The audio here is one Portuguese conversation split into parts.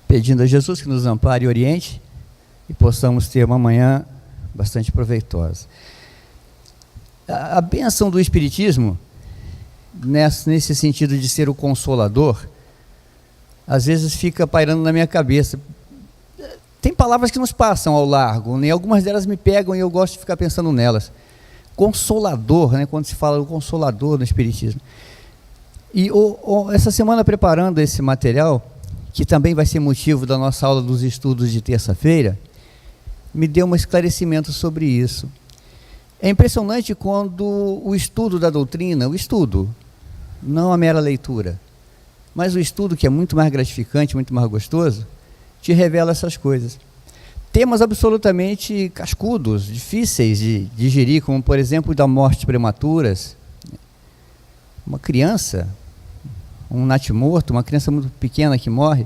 pedindo a Jesus que nos ampare e oriente e possamos ter uma manhã bastante proveitosa. A bênção do Espiritismo, nesse sentido de ser o consolador, às vezes fica pairando na minha cabeça. Tem palavras que nos passam ao largo, né? Algumas delas me pegam e eu gosto de ficar pensando nelas. Consolador, né? Quando se fala do consolador no Espiritismo. E essa semana, preparando esse material, que também vai ser motivo da nossa aula dos estudos de terça-feira, me deu um esclarecimento sobre isso. É impressionante quando o estudo da doutrina, o estudo, não a mera leitura, mas o estudo, que é muito mais gratificante, muito mais gostoso, te revela essas coisas. Temas absolutamente cascudos, difíceis de digerir, como, por exemplo, da morte prematuras. Uma criança, um natimorto, uma criança muito pequena que morre,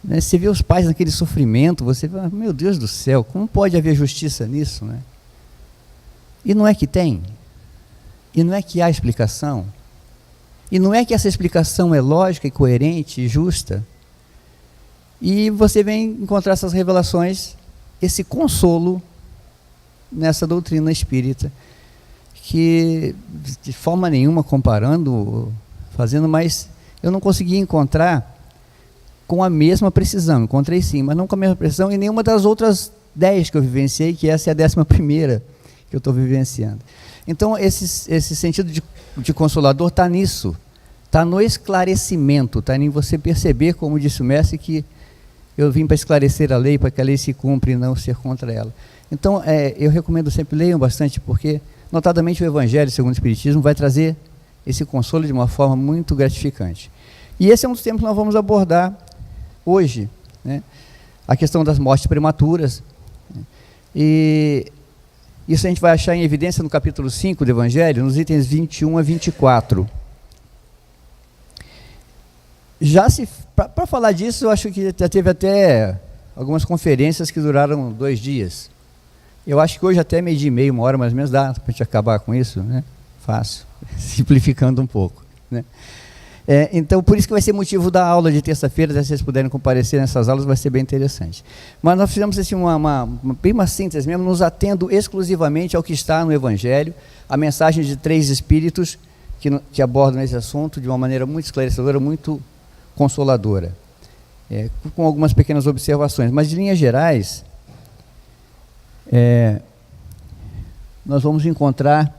né? Você vê os pais naquele sofrimento, você fala, meu Deus do céu, como pode haver justiça nisso, né? E não é que tem, e não é que há explicação, e não é que essa explicação é lógica e coerente e justa, e você vem encontrar essas revelações, esse consolo nessa doutrina espírita, que de forma nenhuma comparando, fazendo, mas eu não consegui encontrar com a mesma precisão. Encontrei sim, mas não com a mesma precisão em nenhuma das outras 10 que eu vivenciei, que essa é a 11ª que eu estou vivenciando. Então, esse sentido de consolador está nisso, está no esclarecimento, está em você perceber, como disse o mestre, que eu vim para esclarecer a lei, para que a lei se cumpra e não ser contra ela. Então, eu recomendo sempre, leiam bastante, porque, notadamente, o Evangelho, segundo o Espiritismo, vai trazer esse consolo de uma forma muito gratificante. E esse é um dos temas que nós vamos abordar hoje, né? A questão das mortes prematuras. E isso a gente vai achar em evidência no capítulo 5 do Evangelho, nos itens 21 a 24. Para falar disso, eu acho que já teve até algumas conferências que duraram 2 dias. Eu acho que hoje até 12h30, 1h mais ou menos, dá para a gente acabar com isso, né? Fácil, simplificando um pouco, né? Então, por isso que vai ser motivo da aula de terça-feira, se vocês puderem comparecer nessas aulas, vai ser bem interessante. Mas nós fizemos assim, uma síntese mesmo, nos atendo exclusivamente ao que está no Evangelho, a mensagem de 3 espíritos que abordam esse assunto de uma maneira muito esclarecedora, muito consoladora, com algumas pequenas observações. Mas, de linhas gerais, nós vamos encontrar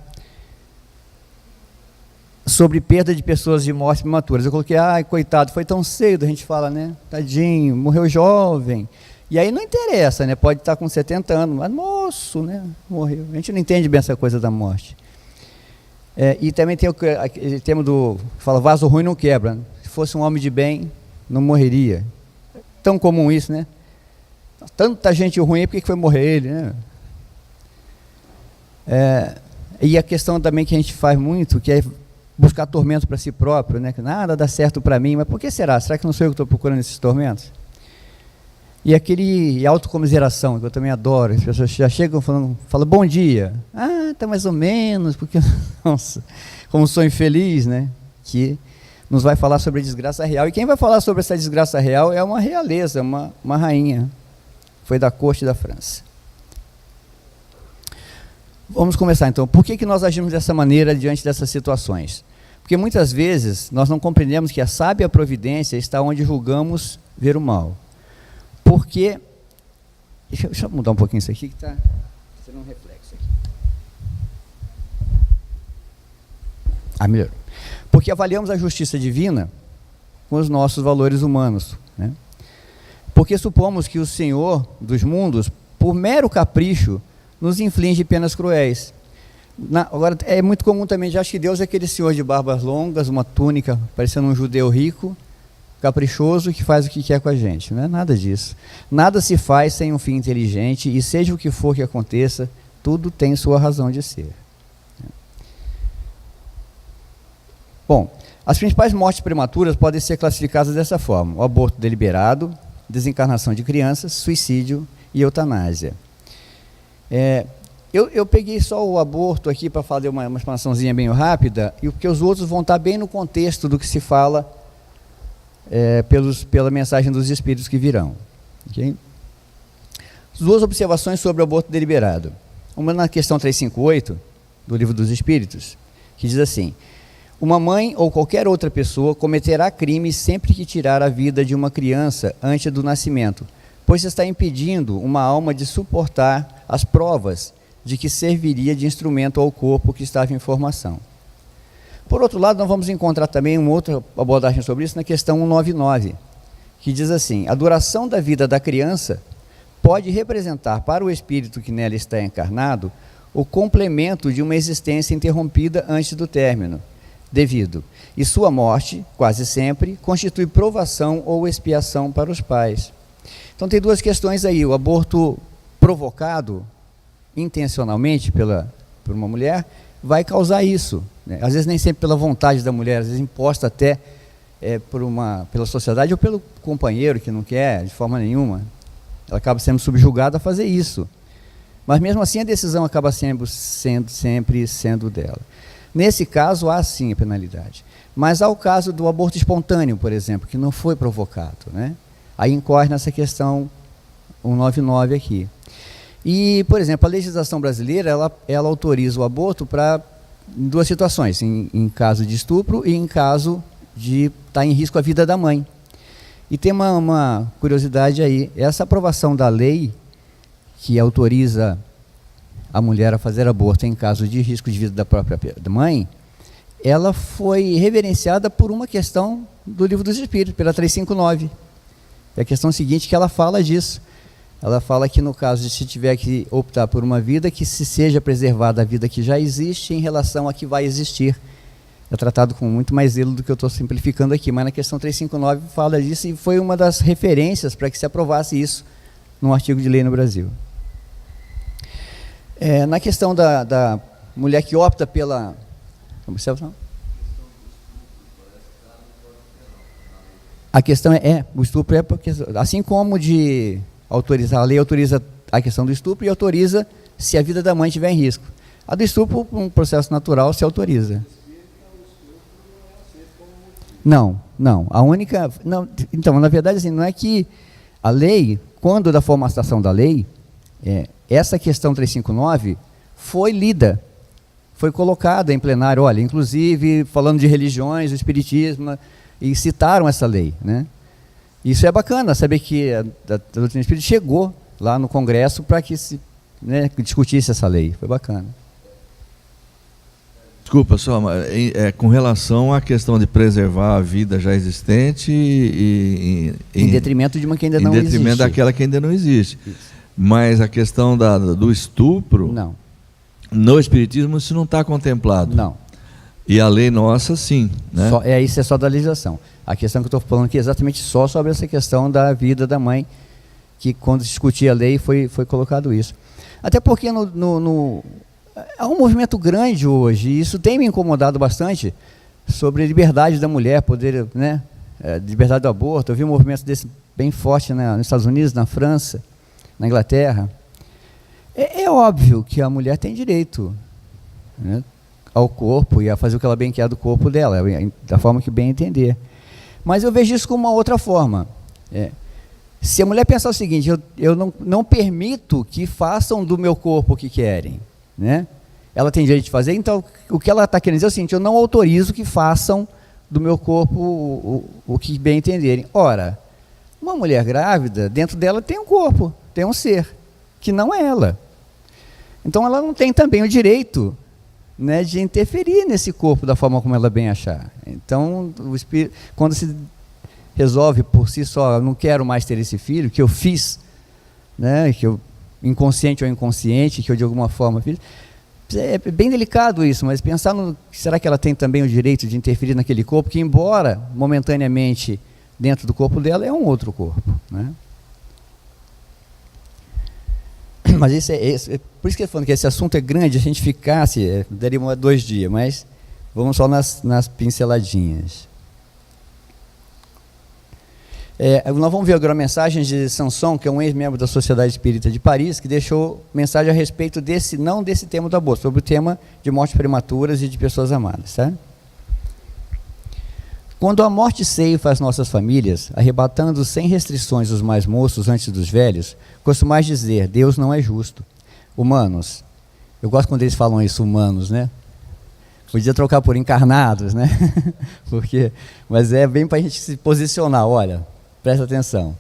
sobre perda de pessoas de mortes prematuras. Eu coloquei, coitado, foi tão cedo, a gente fala, né? Tadinho, morreu jovem. E aí não interessa, né? Pode estar com 70 anos, mas moço, né? Morreu. A gente não entende bem essa coisa da morte. E também tem aquele tema fala, vaso ruim não quebra. Se fosse um homem de bem, não morreria. Tão comum isso, né? Tanta gente ruim, por que foi morrer ele, né? E a questão também que a gente faz muito, que é buscar tormento para si próprio, né? Que nada dá certo para mim, mas por que será? Será que não sou eu que estou procurando esses tormentos? E aquele autocomiseração, que eu também adoro, as pessoas já chegam falam bom dia. Tá mais ou menos, porque, nossa, como sou infeliz, né? Que nos vai falar sobre a desgraça real. E quem vai falar sobre essa desgraça real é uma realeza, uma rainha. Foi da corte da França. Vamos começar então. Por que nós agimos dessa maneira diante dessas situações? Porque muitas vezes nós não compreendemos que a sábia providência está onde julgamos ver o mal. Porque, deixa eu mudar um pouquinho isso aqui, que está sendo um reflexo aqui. Melhorou. Porque avaliamos a justiça divina com os nossos valores humanos, né? Porque supomos que o Senhor dos mundos, por mero capricho, nos inflige penas cruéis. Agora, é muito comum também, já acho que Deus é aquele senhor de barbas longas, uma túnica, parecendo um judeu rico, caprichoso, que faz o que quer com a gente. Não é nada disso. Nada se faz sem um fim inteligente, e seja o que for que aconteça, tudo tem sua razão de ser. Bom, as principais mortes prematuras podem ser classificadas dessa forma: o aborto deliberado, desencarnação de crianças, suicídio e eutanásia. Eu peguei só o aborto aqui para fazer uma explanaçãozinha bem rápida, e porque os outros vão estar bem no contexto do que se fala pela mensagem dos espíritos que virão. Okay? Duas observações sobre o aborto deliberado. Uma na questão 358, do Livro dos Espíritos, que diz assim: uma mãe ou qualquer outra pessoa cometerá crime sempre que tirar a vida de uma criança antes do nascimento, pois está impedindo uma alma de suportar as provas de que serviria de instrumento ao corpo que estava em formação. Por outro lado, nós vamos encontrar também uma outra abordagem sobre isso na questão 199, que diz assim: a duração da vida da criança pode representar para o espírito que nela está encarnado o complemento de uma existência interrompida antes do término devido, e sua morte, quase sempre, constitui provação ou expiação para os pais. Então tem duas questões aí: o aborto provocado intencionalmente por uma mulher vai causar isso, né? Às vezes nem sempre pela vontade da mulher, às vezes imposta até pela sociedade ou pelo companheiro que não quer de forma nenhuma. Ela acaba sendo subjugada a fazer isso, mas mesmo assim a decisão acaba sempre sendo dela. Nesse caso, há sim a penalidade. Mas há o caso do aborto espontâneo, por exemplo, que não foi provocado, né? Aí incorre nessa questão 199 aqui. E, por exemplo, a legislação brasileira, ela autoriza o aborto em duas situações: em caso de estupro e em caso de estar em risco a vida da mãe. E tem uma curiosidade aí: essa aprovação da lei que autoriza a mulher a fazer aborto em caso de risco de vida da própria mãe, ela foi reverenciada por uma questão do Livro dos Espíritos, pela 359. É a questão seguinte que ela fala disso. Ela fala que no caso de se tiver que optar por uma vida, que se seja preservada a vida que já existe em relação a que vai existir. É tratado com muito mais zelo do que eu estou simplificando aqui, mas na questão 359 fala disso e foi uma das referências para que se aprovasse isso num artigo de lei no Brasil. Na questão da mulher que opta pela... Observação? A questão o estupro é porque, assim como de autorizar, a lei autoriza a questão do estupro e autoriza se a vida da mãe estiver em risco. A do estupro, um processo natural, se autoriza. Não. A única... Não, então, na verdade, assim, não é que a lei, quando da formatação da lei, essa questão 359 foi lida, foi colocada em plenário, olha, inclusive falando de religiões, do espiritismo, e citaram essa lei, né? Isso é bacana, saber que a doutrina espírita chegou lá no Congresso para que se discutisse essa lei, foi bacana. Desculpa, só, com relação à questão de preservar a vida já existente em detrimento de uma que ainda não existe. Em detrimento daquela que ainda não existe. Isso. Mas a questão do estupro, não. No Espiritismo isso não está contemplado. Não. E a lei nossa, sim. Né? Isso é só da legislação. A questão que eu estou falando aqui é exatamente só sobre essa questão da vida da mãe, que quando se discutia a lei foi colocado isso. Até porque há um movimento grande hoje, e isso tem me incomodado bastante, sobre a liberdade da mulher, poder, né, liberdade do aborto. Eu vi um movimento desse bem forte nos Estados Unidos, na França, na Inglaterra. É óbvio que a mulher tem direito, né, ao corpo e a fazer o que ela bem quer do corpo dela, da forma que bem entender. Mas eu vejo isso como uma outra forma. Se a mulher pensar o seguinte: eu não permito que façam do meu corpo o que querem, né? Ela tem direito de fazer, então o que ela está querendo dizer é o seguinte: eu não autorizo que façam do meu corpo o que bem entenderem. Ora, uma mulher grávida, dentro dela tem um corpo, tem um ser, que não é ela. Então ela não tem também o direito, né, de interferir nesse corpo da forma como ela bem achar. Então, quando se resolve por si só: eu não quero mais ter esse filho, que eu fiz, né, que eu, inconsciente ou inconsciente, que eu de alguma forma fiz, é bem delicado isso, mas pensar será que ela tem também o direito de interferir naquele corpo, que embora momentaneamente dentro do corpo dela é um outro corpo, né? Mas por isso que eu estou falando que esse assunto é grande, a gente ficasse, daria 2 dias, mas vamos só nas pinceladinhas. Nós vamos ver agora a mensagem de Sanson, que é um ex-membro da Sociedade Espírita de Paris, que deixou mensagem a respeito não desse tema do aborto, sobre o tema de mortes prematuras e de pessoas amadas, tá? Quando a morte ceifa as nossas famílias, arrebatando sem restrições os mais moços antes dos velhos, costumais dizer, Deus não é justo. Humanos, eu gosto quando eles falam isso, humanos, né? Podia trocar por encarnados, né? Mas é bem para a gente se posicionar, olha, presta atenção.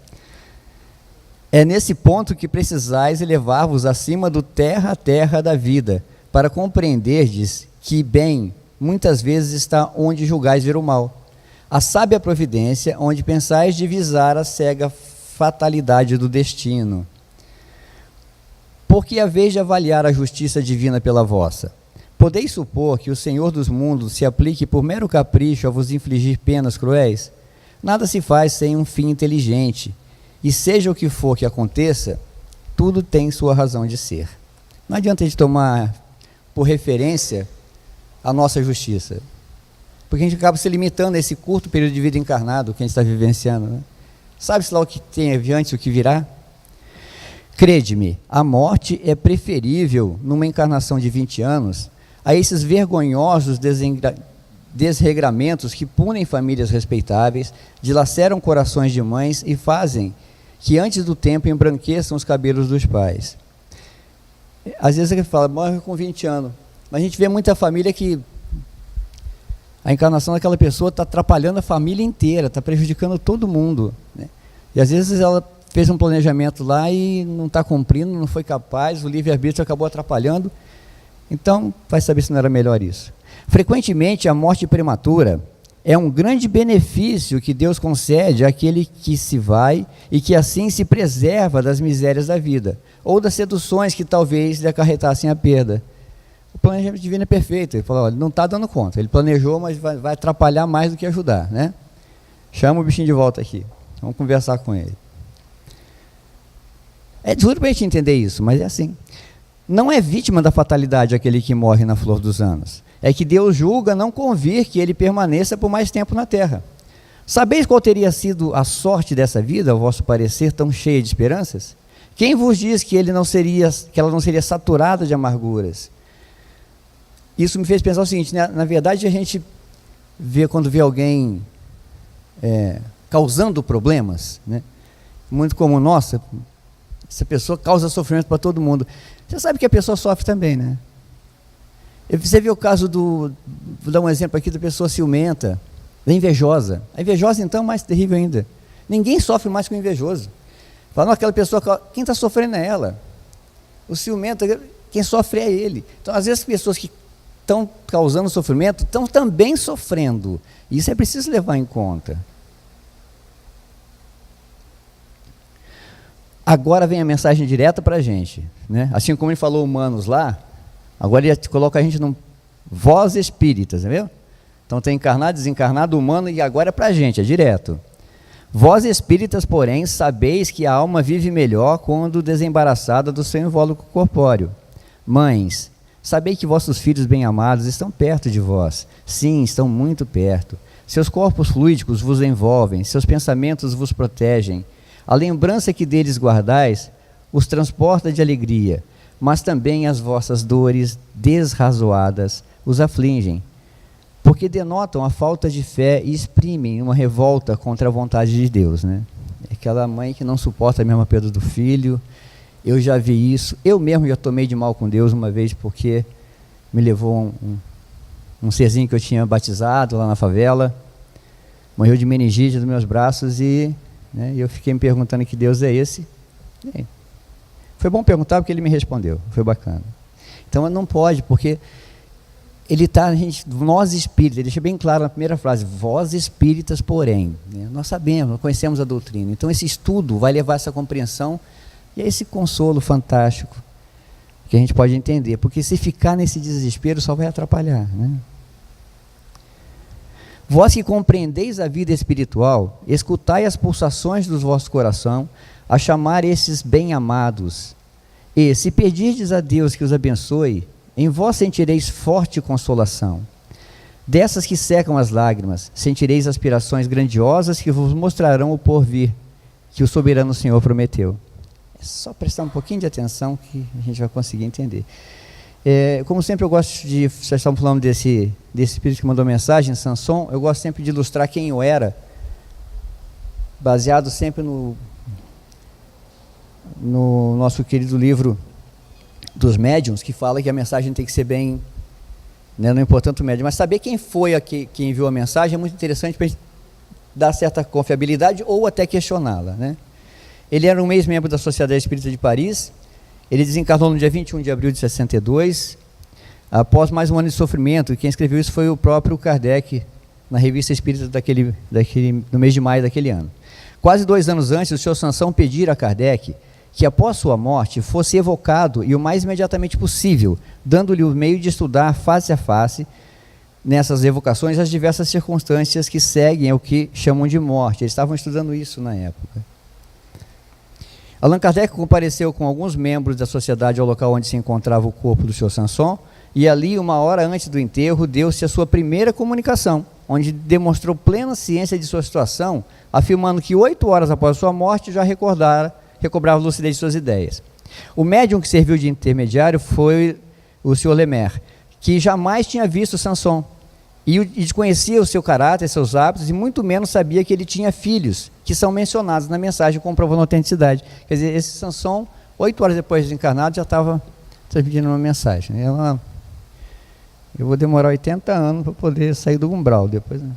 É nesse ponto que precisais elevar-vos acima do terra a terra da vida, para compreenderdes que bem, muitas vezes está onde julgais ver o mal. A sábia providência, onde pensais divisar a cega fatalidade do destino. Porque haveis de avaliar a justiça divina pela vossa. Podeis supor que o Senhor dos mundos se aplique por mero capricho a vos infligir penas cruéis? Nada se faz sem um fim inteligente, e seja o que for que aconteça, tudo tem sua razão de ser. Não adianta a gente tomar por referência a nossa justiça, porque a gente acaba se limitando a esse curto período de vida encarnado que a gente está vivenciando, né? Sabe-se lá o que tem adiante, o que virá? Crede-me, a morte é preferível numa encarnação de 20 anos a esses vergonhosos desregramentos que punem famílias respeitáveis, dilaceram corações de mães e fazem que antes do tempo embranqueçam os cabelos dos pais. Às vezes ele fala, morre com 20 anos, mas a gente vê muita família que a encarnação daquela pessoa está atrapalhando a família inteira, está prejudicando todo mundo, né? E às vezes ela fez um planejamento lá e não está cumprindo, não foi capaz, o livre-arbítrio acabou atrapalhando. Então, vai saber se não era melhor isso. Frequentemente, a morte prematura é um grande benefício que Deus concede àquele que se vai e que assim se preserva das misérias da vida, ou das seduções que talvez lhe acarretassem a perda. O planejamento divino é perfeito. Ele falou, olha, não está dando conta. Ele planejou, mas vai atrapalhar mais do que ajudar, né? Chama o bichinho de volta aqui. Vamos conversar com ele. É duro para a gente entender isso, mas é assim. Não é vítima da fatalidade aquele que morre na flor dos anos. É que Deus julga não convir que ele permaneça por mais tempo na terra. Sabeis qual teria sido a sorte dessa vida, ao vosso parecer, tão cheia de esperanças? Quem vos diz que ela não seria saturada de amarguras? Isso me fez pensar o seguinte, né? Na verdade a gente vê, quando vê alguém causando problemas, né? Muito comum, nossa, essa pessoa causa sofrimento para todo mundo. Você sabe que a pessoa sofre também, né? Você vê o caso vou dar um exemplo aqui da pessoa ciumenta, da invejosa. A invejosa, então, é mais terrível ainda. Ninguém sofre mais que o invejoso. Fala, não, aquela pessoa, quem está sofrendo é ela. O ciumento, quem sofre é ele. Então, às vezes, as pessoas que estão causando sofrimento estão também sofrendo. Isso é preciso levar em conta. Agora vem a mensagem direta para a gente, né? Assim como ele falou humanos lá, agora ele coloca a gente num vós espíritas, entendeu? Então tem encarnado, desencarnado, humano, e agora é para a gente, é direto. Vós espíritas, porém, sabeis que a alma vive melhor quando desembaraçada do seu invólucro corpóreo. Mães, sabei que vossos filhos bem-amados estão perto de vós. Sim, estão muito perto. Seus corpos fluídicos vos envolvem, seus pensamentos vos protegem. A lembrança que deles guardais os transporta de alegria, mas também as vossas dores desrazoadas os afligem, porque denotam a falta de fé e exprimem uma revolta contra a vontade de Deus, né? Aquela mãe que não suporta a mesma perda do filho. Eu já vi isso, eu mesmo já tomei de mal com Deus uma vez, porque me levou um serzinho que eu tinha batizado lá na favela, morreu de meningite dos meus braços e eu fiquei me perguntando que Deus é esse. Foi bom perguntar porque ele me respondeu, foi bacana. Então não pode, porque ele está, nós espíritas, ele deixa bem claro na primeira frase, vós espíritas, porém, né? Nós sabemos, nós conhecemos a doutrina, então esse estudo vai levar essa compreensão e a esse consolo fantástico que a gente pode entender, porque se ficar nesse desespero só vai atrapalhar, né? Vós que compreendeis a vida espiritual, escutai as pulsações do vosso coração a chamar esses bem-amados. E, se pedirdes a Deus que os abençoe, em vós sentireis forte consolação. Dessas que secam as lágrimas, sentireis aspirações grandiosas que vos mostrarão o porvir que o soberano Senhor prometeu. É só prestar um pouquinho de atenção que a gente vai conseguir entender. Como sempre eu gosto de, vocês estão falando desse espírito que mandou mensagem, Samson, eu gosto sempre de ilustrar quem eu era, baseado sempre no nosso querido livro dos médiuns, que fala que a mensagem tem que ser bem, né, não importa tanto o médium, mas saber quem foi quem enviou a mensagem é muito interessante para a gente dar certa confiabilidade ou até questioná-la, né? Ele era um ex-membro da Sociedade Espírita de Paris. Ele desencarnou no dia 21 de abril de 62, após mais um ano de sofrimento, e quem escreveu isso foi o próprio Kardec, na Revista Espírita no mês de maio daquele ano. Quase 2 anos antes, o Sr. Sansão pedira a Kardec que, após sua morte, fosse evocado e o mais imediatamente possível, dando-lhe o meio de estudar face a face, nessas evocações, as diversas circunstâncias que seguem o que chamam de morte. Eles estavam estudando isso na época. Allan Kardec compareceu com alguns membros da sociedade ao local onde se encontrava o corpo do Sr. Samson, e ali, 1 hora antes do enterro, deu-se a sua primeira comunicação, onde demonstrou plena ciência de sua situação, afirmando que 8 horas após sua morte já recobrava a lucidez de suas ideias. O médium que serviu de intermediário foi o Sr. Lemaire, que jamais tinha visto Samson, e desconhecia o seu caráter, seus hábitos, e muito menos sabia que ele tinha filhos, que são mencionados na mensagem, comprovando a autenticidade. Quer dizer, esse Samson, 8 horas depois de desencarnado, já estava transmitindo uma mensagem. Eu vou demorar 80 anos para poder sair do umbral depois, né?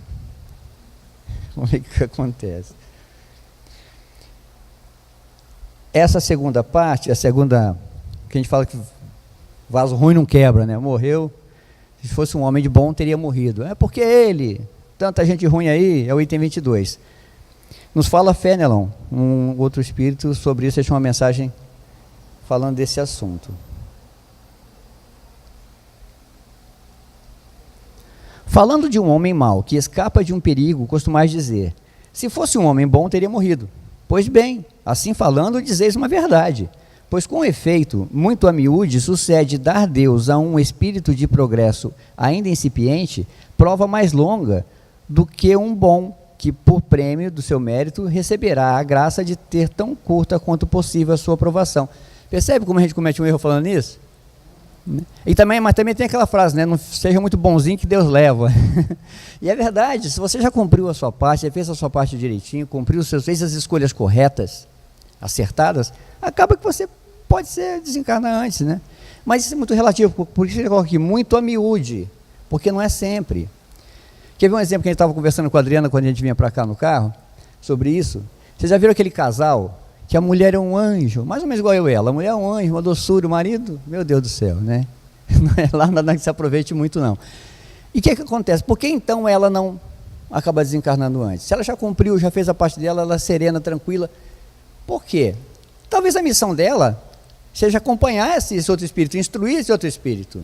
Vamos ver o que acontece. Essa segunda parte, que a gente fala que vaso ruim não quebra, né? Morreu. Se fosse um homem de bom, teria morrido. É porque ele, tanta gente ruim aí, é o item 22. Nos fala Fenelon, um outro espírito, sobre isso, deixa uma mensagem falando desse assunto. Falando de um homem mau, que escapa de um perigo, costumais dizer, se fosse um homem bom, teria morrido. Pois bem, assim falando, dizeis uma verdade. Pois, com efeito, muito a miúde sucede dar Deus a um espírito de progresso ainda incipiente, prova mais longa do que um bom, que por prêmio do seu mérito receberá a graça de ter tão curta quanto possível a sua aprovação. Percebe como a gente comete um erro falando nisso? Mas também tem aquela frase, né? Não seja muito bonzinho que Deus leva. E é verdade, se você já cumpriu a sua parte, já fez a sua parte direitinho, fez as escolhas corretas, acertadas, acaba que você pode ser desencarnar antes, né? Mas isso é muito relativo, por isso ele coloca aqui, muito a miúde, porque não é sempre. Quer ver um exemplo que a gente estava conversando com a Adriana quando a gente vinha para cá no carro, sobre isso? Vocês já viram aquele casal, que a mulher é um anjo, mais ou menos igual eu e ela, a mulher é um anjo, uma doçura, o marido, meu Deus do céu, né? Não é lá nada que se aproveite muito, não. E o que acontece? Por que então ela não acaba desencarnando antes? Se ela já cumpriu, já fez a parte dela, ela é serena, tranquila, por quê? Talvez a missão dela seja acompanhar esse outro espírito, instruir esse outro espírito.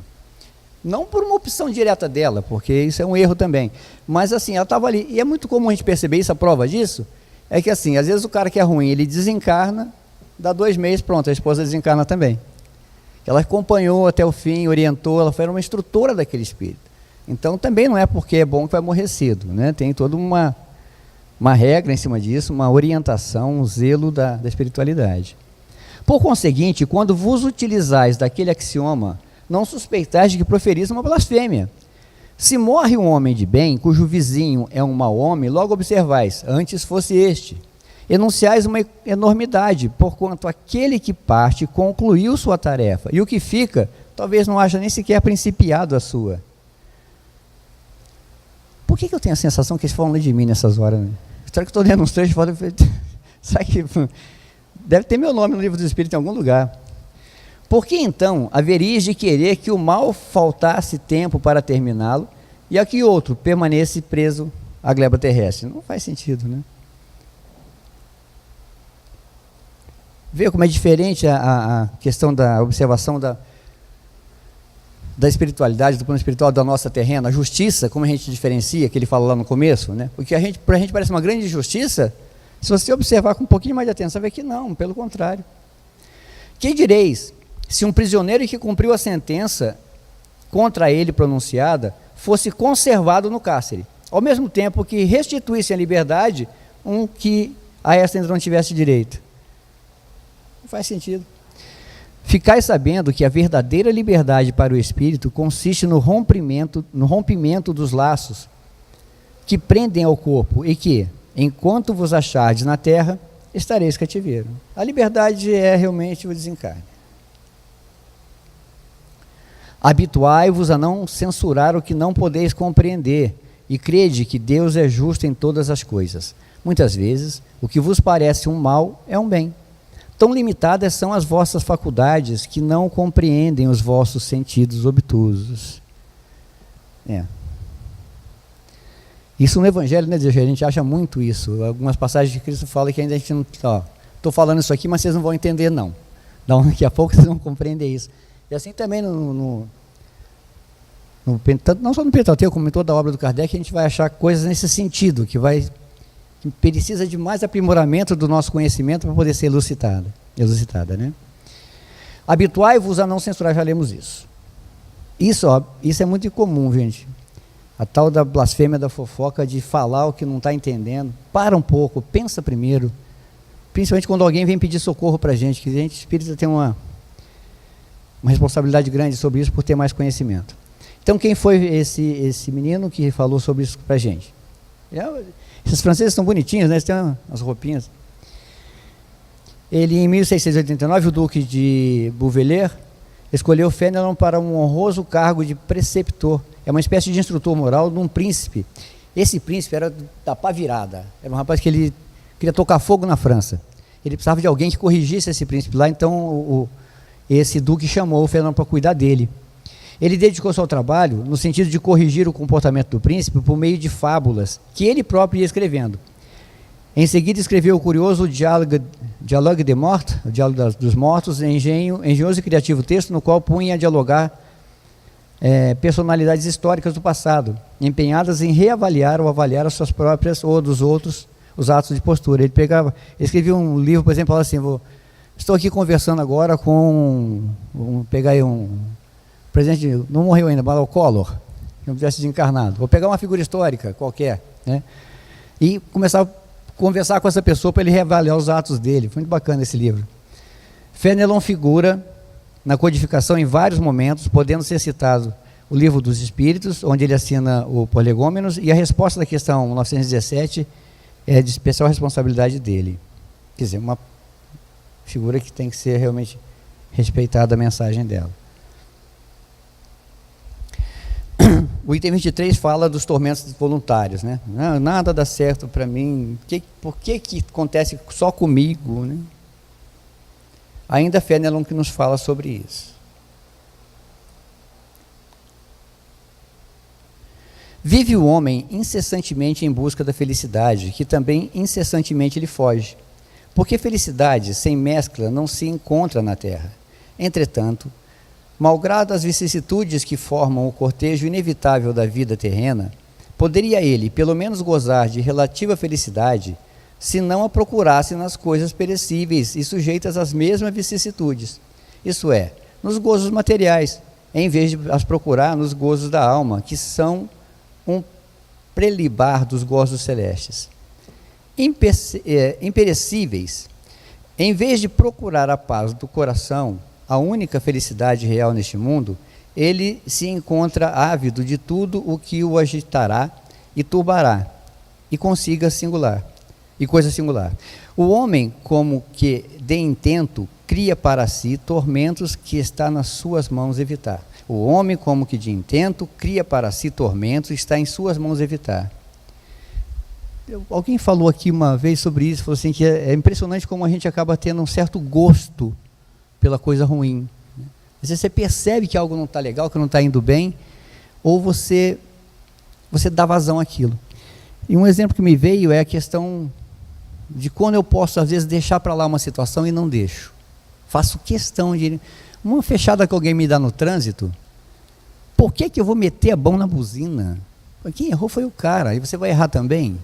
Não por uma opção direta dela, porque isso é um erro também. Mas assim, ela estava ali. E é muito comum a gente perceber isso, a prova disso, é que assim, às vezes o cara que é ruim, ele desencarna, dá 2 meses, pronto, a esposa desencarna também. Ela acompanhou até o fim, orientou, ela foi uma instrutora daquele espírito. Então também não é porque é bom que vai morrer cedo, né? Tem toda uma regra em cima disso, uma orientação, um zelo da espiritualidade. Por conseguinte, quando vos utilizais daquele axioma, não suspeitais de que proferis uma blasfêmia. Se morre um homem de bem, cujo vizinho é um mau homem, logo observais, antes fosse este. Enunciais uma enormidade, porquanto aquele que parte concluiu sua tarefa, e o que fica, talvez não haja nem sequer principiado a sua. Por que eu tenho a sensação que eles falam de mim nessas horas, né? Será que eu estou lendo uns trechos fora? Será que deve ter meu nome no livro do Espírito em algum lugar? Por que então haveríeis de querer que o mal faltasse tempo para terminá-lo e a que outro permanecesse preso à gleba terrestre? Não faz sentido, né? Vê como é diferente a questão da observação da espiritualidade, do plano espiritual da nossa terrena, a justiça, como a gente diferencia, que ele fala lá no começo, né? Porque para a gente parece uma grande injustiça, se você observar com um pouquinho mais de atenção, vê que não, pelo contrário. Que direis, se um prisioneiro que cumpriu a sentença contra ele pronunciada, fosse conservado no cárcere, ao mesmo tempo que restituísse a liberdade um que a esta ainda não tivesse direito? Não faz sentido. Ficai sabendo que a verdadeira liberdade para o espírito consiste no rompimento dos laços que prendem ao corpo e que, enquanto vos achardes na terra, estareis cativeiro. A liberdade é realmente o desencarne. Habituai-vos a não censurar o que não podeis compreender e crede que Deus é justo em todas as coisas. Muitas vezes, o que vos parece um mal é um bem. Tão limitadas são as vossas faculdades que não compreendem os vossos sentidos obtusos. Isso no Evangelho, né, a gente acha muito isso. Algumas passagens de Cristo falam que ainda a gente não... Estou falando isso aqui, mas vocês não vão entender, não. Daqui a pouco vocês vão compreender isso. E assim também, não só no Pentateuco, como em toda a obra do Kardec, a gente vai achar coisas nesse sentido, que precisa de mais aprimoramento do nosso conhecimento para poder ser elucidada, né? Habituai-vos a não censurar, já lemos isso. Isso é muito incomum, gente. A tal da blasfêmia, da fofoca, de falar o que não está entendendo. Para um pouco, pensa primeiro. Principalmente quando alguém vem pedir socorro para a gente, que a gente espírita tem uma responsabilidade grande sobre isso por ter mais conhecimento. Então, quem foi esse menino que falou sobre isso para a gente? Esses franceses são bonitinhos, né? Eles têm as roupinhas. Ele, em 1689, o duque de Bouvelard escolheu Fénelon para um honroso cargo de preceptor. É uma espécie de instrutor moral de um príncipe. Esse príncipe era da pá virada. Era um rapaz que ele queria tocar fogo na França. Ele precisava de alguém que corrigisse esse príncipe lá, então esse duque chamou o Fénelon para cuidar dele. Ele dedicou-se ao trabalho no sentido de corrigir o comportamento do príncipe por meio de fábulas, que ele próprio ia escrevendo. Em seguida escreveu o curioso Dialogue des Morts, o Diálogo dos Mortos, engenhoso e criativo texto no qual punha a dialogar personalidades históricas do passado, empenhadas em reavaliar ou avaliar as suas próprias ou dos outros os atos de postura. Ele escrevia um livro, por exemplo, assim, estou aqui conversando agora com, pegar aí um presidente, não morreu ainda, mas o Collor, que não tivesse desencarnado. Vou pegar uma figura histórica qualquer, né? E começar a conversar com essa pessoa para ele reavaliar os atos dele. Foi muito bacana esse livro. Fénelon figura na codificação em vários momentos, podendo ser citado o Livro dos Espíritos, onde ele assina o Prolegômenos, e a resposta da questão 917 é de especial responsabilidade dele. Quer dizer, uma figura que tem que ser realmente respeitada a mensagem dela. O item 23 fala dos tormentos voluntários, né? Nada dá certo para mim, por que acontece só comigo, né? Ainda Fénelon que nos fala sobre isso. Vive o homem incessantemente em busca da felicidade, que também incessantemente lhe foge, porque felicidade sem mescla não se encontra na terra. Entretanto, malgrado as vicissitudes que formam o cortejo inevitável da vida terrena, poderia ele, pelo menos, gozar de relativa felicidade, se não a procurasse nas coisas perecíveis e sujeitas às mesmas vicissitudes, isto é, nos gozos materiais, em vez de as procurar nos gozos da alma, que são um prelibar dos gozos celestes. Imperecíveis, em vez de procurar a paz do coração, a única felicidade real neste mundo, ele se encontra ávido de tudo o que o agitará e turbará, e consiga coisa singular. O homem, como que de intento, cria para si tormentos que está nas suas mãos evitar. O homem, como que de intento, cria para si tormentos que está em suas mãos evitar. Alguém falou aqui uma vez sobre isso, falou assim, que é impressionante como a gente acaba tendo um certo gosto pela coisa ruim. Às vezes você percebe que algo não está legal, que não está indo bem, ou você dá vazão àquilo. E um exemplo que me veio é a questão de quando eu posso, às vezes, deixar para lá uma situação e não deixo. Faço questão de... Uma fechada que alguém me dá no trânsito, por que eu vou meter a mão na buzina? Quem errou foi o cara, e você vai errar também?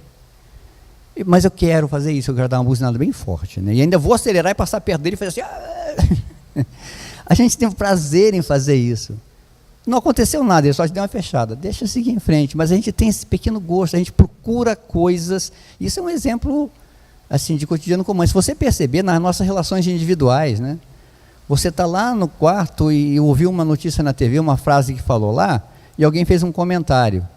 Mas eu quero fazer isso, eu quero dar uma buzinada bem forte, né? E ainda vou acelerar e passar perto dele e fazer assim... A gente tem um prazer em fazer isso. Não aconteceu nada, ele só te deu uma fechada. Deixa eu seguir em frente. Mas a gente tem esse pequeno gosto, a gente procura coisas. Isso é um exemplo assim, de cotidiano comum. Se você perceber nas nossas relações individuais, né? Você está lá no quarto e ouviu uma notícia na TV, uma frase que falou lá, e alguém fez um comentário.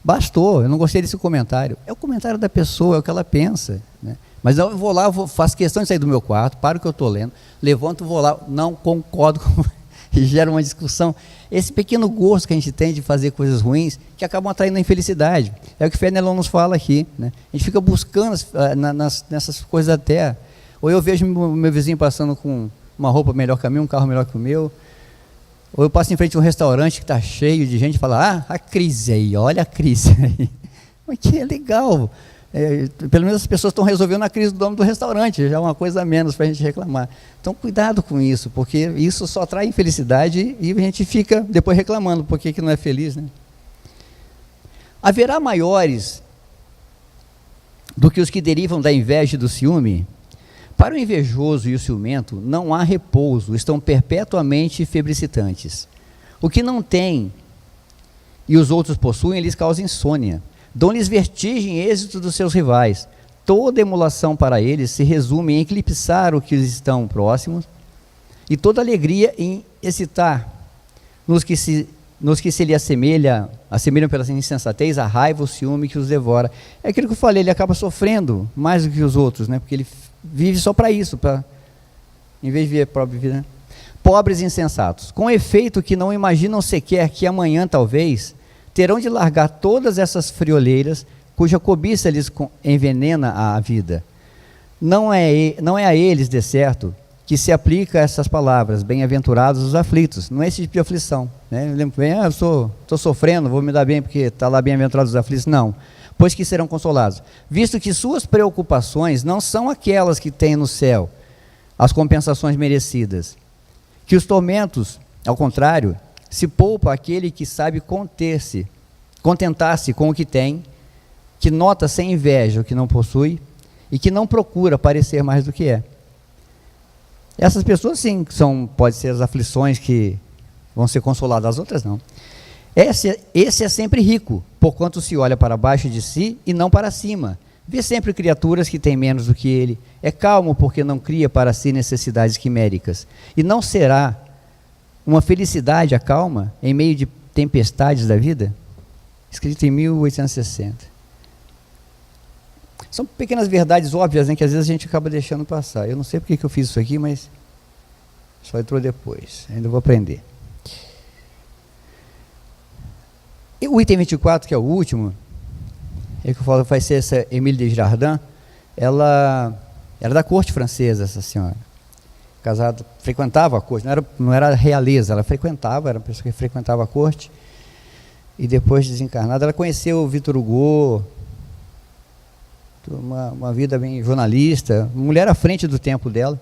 Bastou, eu não gostei desse comentário. É o comentário da pessoa, é o que ela pensa, né? Mas eu vou lá, faço questão de sair do meu quarto, paro o que eu estou lendo, levanto, vou lá, não concordo com e gera uma discussão. Esse pequeno gosto que a gente tem de fazer coisas ruins, que acabam atraindo a infelicidade. É o que Fenelon nos fala aqui, né? A gente fica buscando nessas coisas da terra. Ou eu vejo meu vizinho passando com uma roupa melhor que a minha, um carro melhor que o meu. Ou eu passo em frente a um restaurante que está cheio de gente e falo, a crise aí, olha a crise aí. Mas que é legal. Pelo menos as pessoas estão resolvendo a crise do dono do restaurante, já é uma coisa a menos para a gente reclamar. Então cuidado com isso, porque isso só traz infelicidade e a gente fica depois reclamando porque que não é feliz, né? Haverá maiores do que os que derivam da inveja e do ciúme? Para o invejoso e o ciumento não há repouso, estão perpetuamente febricitantes. O que não tem e os outros possuem, lhes causa insônia. Dão-lhes vertigem e êxito dos seus rivais. Toda emulação para eles se resume em eclipsar o que lhes estão próximos, e toda alegria em excitar nos que se lhe assemelham pela insensatez, a raiva, o ciúme que os devora. É aquilo que eu falei, ele acaba sofrendo mais do que os outros, né? Porque ele vive só para isso, em vez de viver a própria vida. Né? Pobres e insensatos, com efeito que não imaginam sequer que amanhã, talvez, terão de largar todas essas frioleiras, cuja cobiça lhes envenena a vida. Não é a eles, de certo, que se aplica essas palavras, bem-aventurados os aflitos. Não é esse tipo de aflição, né? Eu lembro bem, eu estou sofrendo, vou me dar bem porque está lá bem-aventurados os aflitos. Não, pois que serão consolados. Visto que suas preocupações não são aquelas que têm no céu, as compensações merecidas. Que os tormentos, ao contrário, se poupa aquele que sabe contentar-se com o que tem, que nota sem inveja o que não possui e que não procura parecer mais do que é. Essas pessoas sim, pode ser as aflições que vão ser consoladas, as outras não. Esse é sempre rico, porquanto se olha para baixo de si e não para cima. Vê sempre criaturas que têm menos do que ele. É calmo porque não cria para si necessidades quiméricas. E não será uma felicidade a calma em meio de tempestades da vida? Escrito em 1860. São pequenas verdades óbvias, né, que às vezes a gente acaba deixando passar. Eu não sei porque que eu fiz isso aqui, mas só entrou depois. Ainda vou aprender. E o item 24, que é o último, é que eu falo, vai ser essa Émile Desjardins. Ela era da corte francesa, essa senhora. Casada, frequentava a corte, não era realeza, ela frequentava, era uma pessoa que frequentava a corte, e depois desencarnada, ela conheceu o Victor Hugo, uma vida bem jornalista, mulher à frente do tempo dela,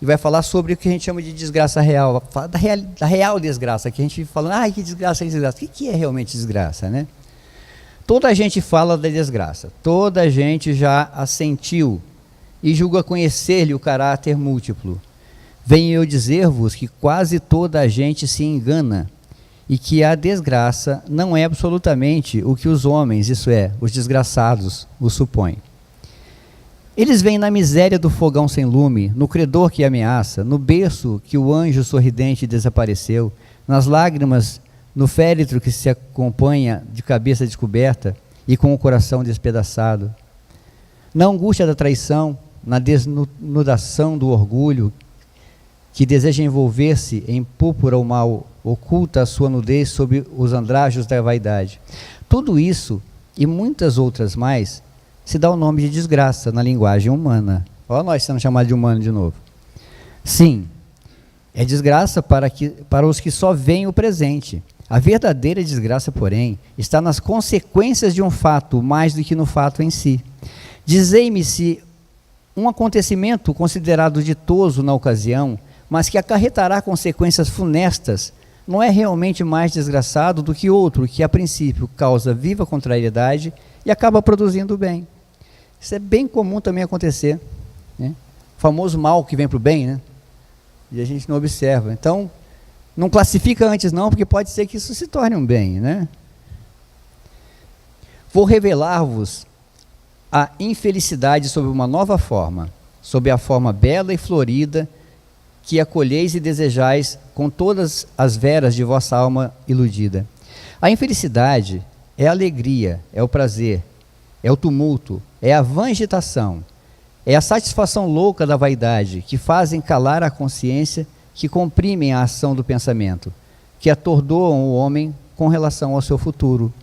e vai falar sobre o que a gente chama de desgraça real, falar da real desgraça, que a gente fala, que desgraça, o que é realmente desgraça, né? Toda a gente fala da desgraça, toda a gente já a sentiu, e julga conhecer-lhe o caráter múltiplo. Venho eu dizer-vos que quase toda a gente se engana, e que a desgraça não é absolutamente o que os homens, isso é, os desgraçados, o supõem. Eles veem na miséria do fogão sem lume, no credor que ameaça, no berço que o anjo sorridente desapareceu, nas lágrimas, no féretro que se acompanha de cabeça descoberta e com o coração despedaçado, na angústia da traição, na desnudação do orgulho, que deseja envolver-se em púrpura ou mal, oculta a sua nudez sob os andrajos da vaidade. Tudo isso, e muitas outras mais, se dá o nome de desgraça na linguagem humana. Olha nós sendo chamados de humano de novo. Sim, é desgraça para os que só veem o presente. A verdadeira desgraça, porém, está nas consequências de um fato, mais do que no fato em si. Dizei-me se um acontecimento considerado ditoso na ocasião, mas que acarretará consequências funestas, não é realmente mais desgraçado do que outro que, a princípio, causa viva contrariedade e acaba produzindo o bem. Isso é bem comum também acontecer, né? O famoso mal que vem para o bem, né? E a gente não observa. Então, não classifica antes não, porque pode ser que isso se torne um bem, né? Vou revelar-vos a infelicidade sob uma nova forma, sob a forma bela e florida que acolheis e desejais com todas as veras de vossa alma iludida. A infelicidade é a alegria, é o prazer, é o tumulto, é a vã agitação, é a satisfação louca da vaidade, que fazem calar a consciência, que comprimem a ação do pensamento, que atordoam o homem com relação ao seu futuro.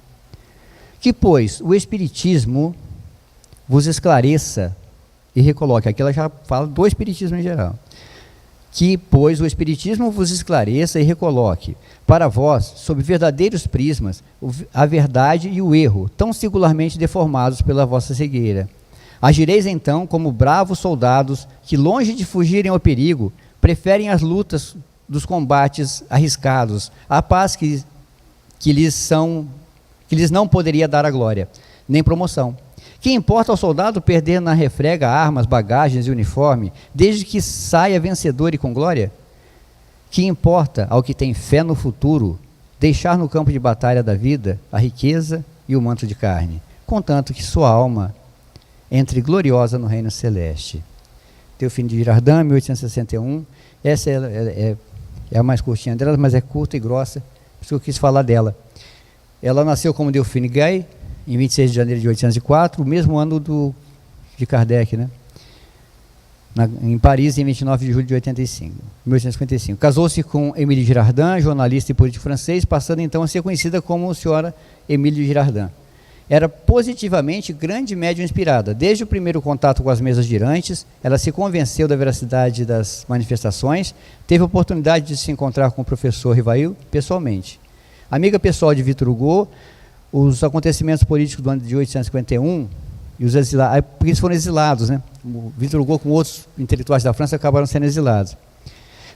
Que, pois, o Espiritismo vos esclareça e recoloque. Aqui ela já fala do Espiritismo em geral. Que, pois, o Espiritismo vos esclareça e recoloque para vós, sob verdadeiros prismas, a verdade e o erro, tão singularmente deformados pela vossa cegueira. Agireis então como bravos soldados que, longe de fugirem ao perigo, preferem as lutas dos combates arriscados, a paz que lhes não poderia dar a glória, nem promoção. Que importa ao soldado perder na refrega armas, bagagens e uniforme, desde que saia vencedor e com glória? Que importa ao que tem fé no futuro deixar no campo de batalha da vida a riqueza e o manto de carne, contanto que sua alma entre gloriosa no reino celeste? Delfine de Girardin, 1861. Essa é a mais curtinha delas, mas é curta e grossa, por isso que eu quis falar dela. Ela nasceu como Delphine Gay, em 26 de janeiro de 1804, o mesmo ano de Kardec, né? Em Paris, em 29 de julho de 1855. Casou-se com Émilie Girardin, jornalista e político francês, passando então a ser conhecida como senhora Émilie Girardin. Era positivamente grande médium inspirada. Desde o primeiro contato com as mesas girantes, ela se convenceu da veracidade das manifestações, teve a oportunidade de se encontrar com o professor Rivail pessoalmente. Amiga pessoal de Victor Hugo, os acontecimentos políticos do ano de 1851, e os exilados, porque eles foram exilados, né? O Victor Hugo com outros intelectuais da França acabaram sendo exilados.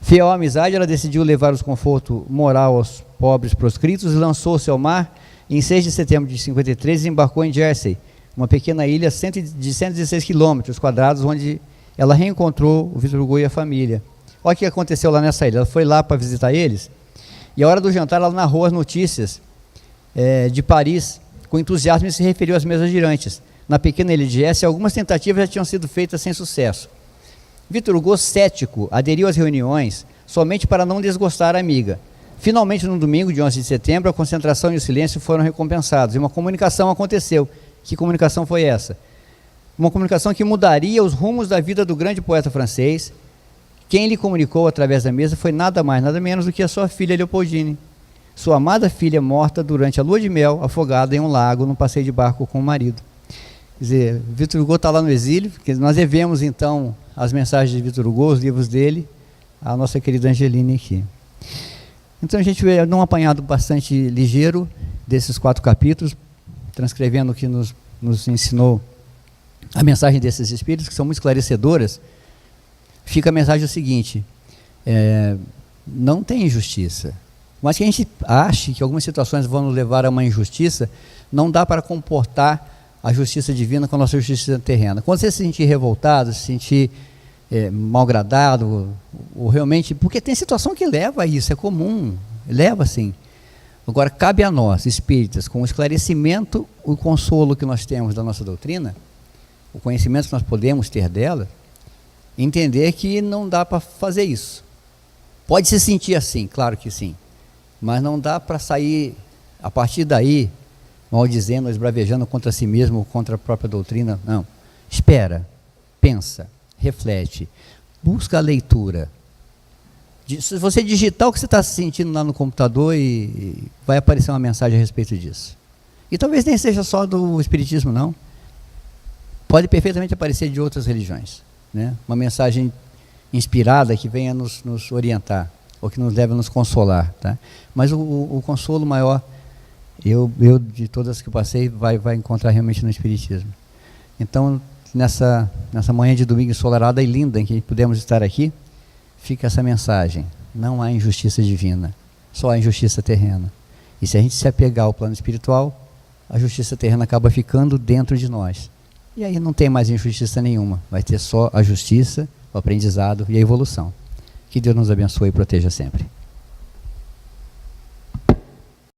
Fiel à amizade, ela decidiu levar os confortos moral aos pobres proscritos e lançou-se ao mar. Em 6 de setembro de 53, desembarcou em Jersey, uma pequena ilha de 116 quilômetros quadrados, onde ela reencontrou o Victor Hugo e a família. Olha o que aconteceu lá nessa ilha. Ela foi lá para visitar eles, e a hora do jantar ela narrou as notícias de Paris com entusiasmo e se referiu às mesas girantes. Na pequena ilha de Jersey, algumas tentativas já tinham sido feitas sem sucesso. Victor Hugo, cético, aderiu às reuniões somente para não desgostar a amiga. Finalmente, no domingo de 11 de setembro, a concentração e o silêncio foram recompensados, e uma comunicação aconteceu. Que comunicação foi essa? Uma comunicação que mudaria os rumos da vida do grande poeta francês. Quem lhe comunicou através da mesa foi nada mais, nada menos do que a sua filha Leopoldine, sua amada filha morta durante a lua de mel, afogada em um lago, num passeio de barco com o marido. Quer dizer, Victor Hugo está lá no exílio, porque nós devemos então as mensagens de Victor Hugo, os livros dele, à nossa querida Angeline aqui. Então a gente vê num apanhado bastante ligeiro desses 4 capítulos, transcrevendo o que nos ensinou a mensagem desses espíritos, que são muito esclarecedoras. Fica a mensagem o seguinte: não tem injustiça. Mas que a gente ache que algumas situações vão nos levar a uma injustiça, não dá para comportar a justiça divina com a nossa justiça terrena. Quando você se sentir revoltado, se sentir malgradado, ou realmente, porque tem situação que leva a isso, é comum, leva sim. Agora, cabe a nós, espíritas, com o esclarecimento, o consolo que nós temos da nossa doutrina, o conhecimento que nós podemos ter dela, entender que não dá para fazer isso. Pode se sentir assim, claro que sim, mas não dá para sair, a partir daí, maldizendo, esbravejando contra si mesmo, contra a própria doutrina. Não. Espera, pensa, reflete, busca a leitura. Se você digitar o que você está sentindo lá no computador, e vai aparecer uma mensagem a respeito disso. E talvez nem seja só do Espiritismo, não. Pode perfeitamente aparecer de outras religiões, né? Uma mensagem inspirada que venha nos orientar, ou que nos leve a nos consolar, tá? Mas o consolo maior, eu de todas que eu passei, vai encontrar realmente no Espiritismo. Então, nessa manhã de domingo ensolarada e linda em que pudemos estar aqui, fica essa mensagem: não há injustiça divina, só há injustiça terrena. E se a gente se apegar ao plano espiritual, a justiça terrena acaba ficando dentro de nós. E aí não tem mais injustiça nenhuma, vai ter só a justiça, o aprendizado e a evolução. Que Deus nos abençoe e proteja sempre.